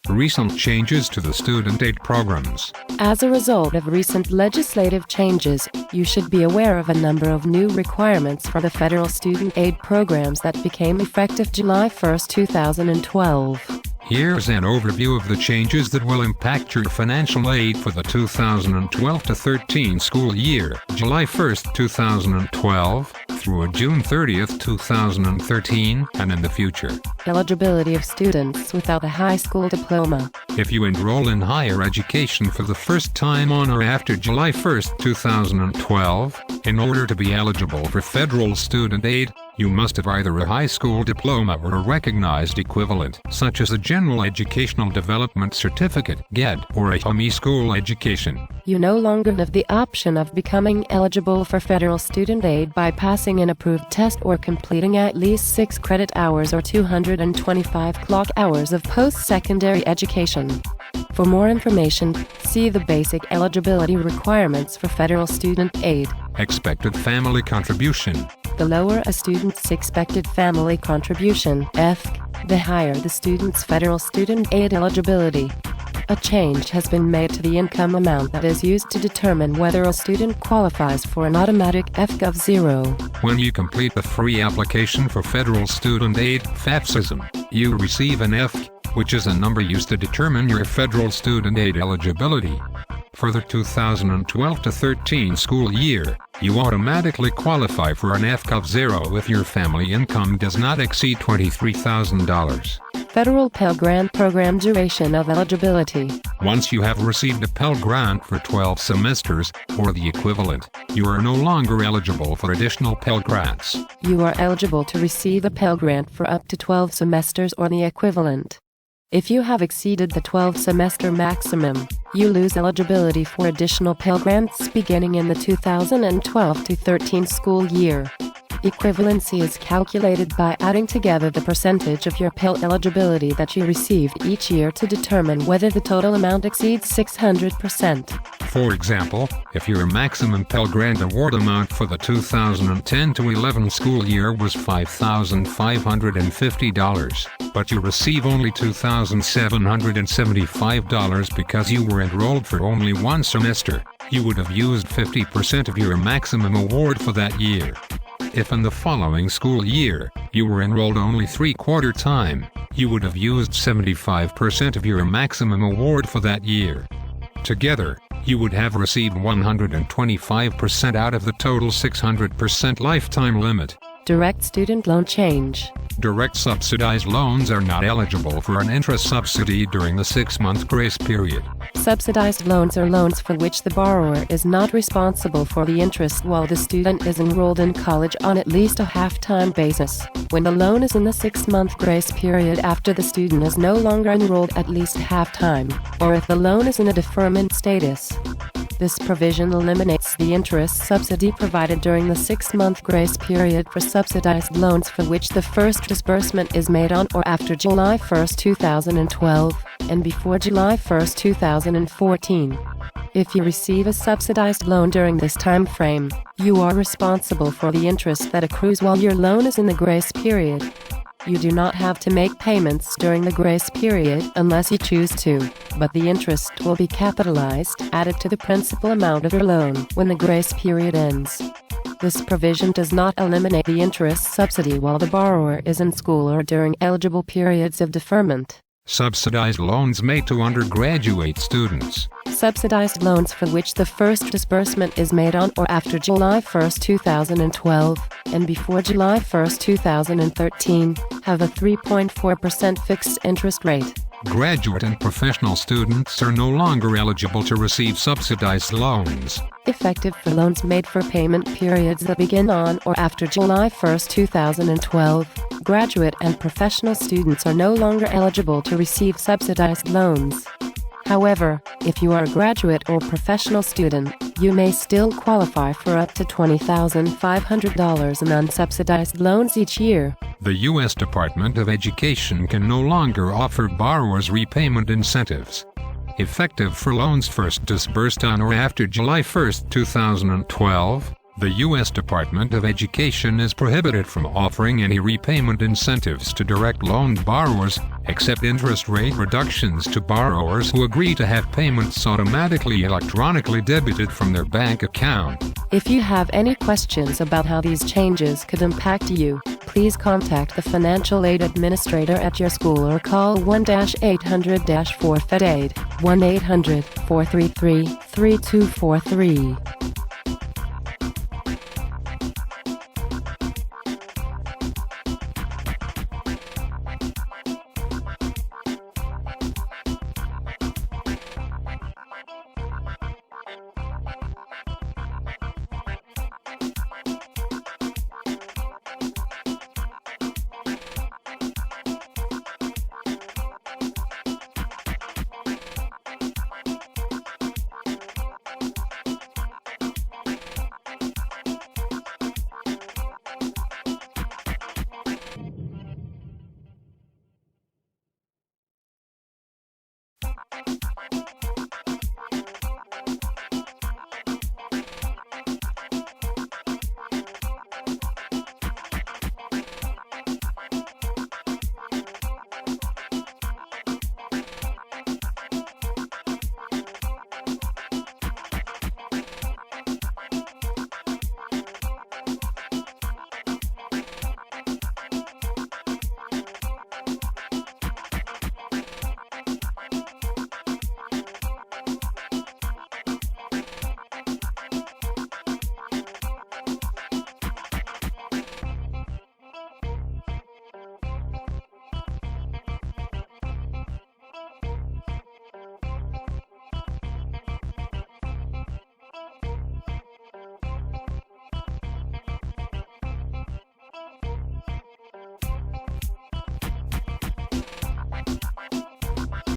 Recent changes to the student aid programs. As a result of recent legislative changes, you should be aware of a number of new requirements for the federal student aid programs that became effective July 1, 2012. Here's an overview of the changes that will impact your financial aid for the 2012-13 school year, July 1, 2012, through June 30, 2013, and in the future. Eligibility of students without a high school diploma. If you enroll in higher education for the first time on or after July 1, 2012, in order to be eligible for federal student aid, you must have either a high school diploma or a recognized equivalent, such as a General Educational Development Certificate (GED) or a homeschool education. You no longer have the option of becoming eligible for federal student aid by passing an approved test or completing at least 6 credit hours or 225 clock hours of post-secondary education. For more information, see the basic eligibility requirements for federal student aid. Expected family contribution. The lower a student's expected family contribution, EFC, the higher the student's federal student aid eligibility. A change has been made to the income amount that is used to determine whether a student qualifies for an automatic EFC of 0. When you complete the free application for federal student aid, FAFSA, you receive an EFC, which is a number used to determine your federal student aid eligibility. For the 2012-13 school year, you automatically qualify for an EFC of 0 if your family income does not exceed $23,000. Federal Pell Grant Program duration of eligibility. Once you have received a Pell Grant for 12 semesters, or the equivalent, you are no longer eligible for additional Pell Grants. You are eligible to receive a Pell Grant for up to 12 semesters or the equivalent. If you have exceeded the 12-semester maximum, you lose eligibility for additional Pell Grants beginning in the 2012-13 school year. Equivalency is calculated by adding together the percentage of your Pell eligibility that you received each year to determine whether the total amount exceeds 600%. For example, if your maximum Pell Grant award amount for the 2010-11 school year was $5,550, but you receive only $2,775 because you were enrolled for only one semester, you would have used 50% of your maximum award for that year. If in the following school year, you were enrolled only 3/4 time, you would have used 75% of your maximum award for that year. Together, you would have received 125% out of the total 600% lifetime limit. Direct student loan change. Direct subsidized loans are not eligible for an interest subsidy during the 6-month grace period. Subsidized loans are loans for which the borrower is not responsible for the interest while the student is enrolled in college on at least a half-time basis. When the loan is in the 6-month grace period after the student is no longer enrolled at least half-time, or if the loan is in a deferment status. This provision eliminates the interest subsidy provided during the 6-month grace period for subsidized loans for which the first disbursement is made on or after July 1, 2012, and before July 1, 2014. If you receive a subsidized loan during this time frame, you are responsible for the interest that accrues while your loan is in the grace period. You do not have to make payments during the grace period unless you choose to, but the interest will be capitalized, added to the principal amount of your loan when the grace period ends. This provision does not eliminate the interest subsidy while the borrower is in school or during eligible periods of deferment. Subsidized loans made to undergraduate students. Subsidized loans for which the first disbursement is made on or after July 1, 2012, and before July 1, 2013, have a 3.4% fixed interest rate. Graduate and professional students are no longer eligible to receive subsidized loans. Effective for loans made for payment periods that begin on or after July 1, 2012, graduate and professional students are no longer eligible to receive subsidized loans. However, if you are a graduate or professional student, you may still qualify for up to $20,500 in unsubsidized loans each year. The U.S. Department of Education can no longer offer borrowers repayment incentives. Effective for loans first disbursed on or after July 1, 2012, The U.S. Department of Education is prohibited from offering any repayment incentives to direct loan borrowers, except interest rate reductions to borrowers who agree to have payments automatically electronically debited from their bank account. If you have any questions about how these changes could impact you, please contact the financial aid administrator at your school or call 1-800-4FED-AID, 1-800-433-3243.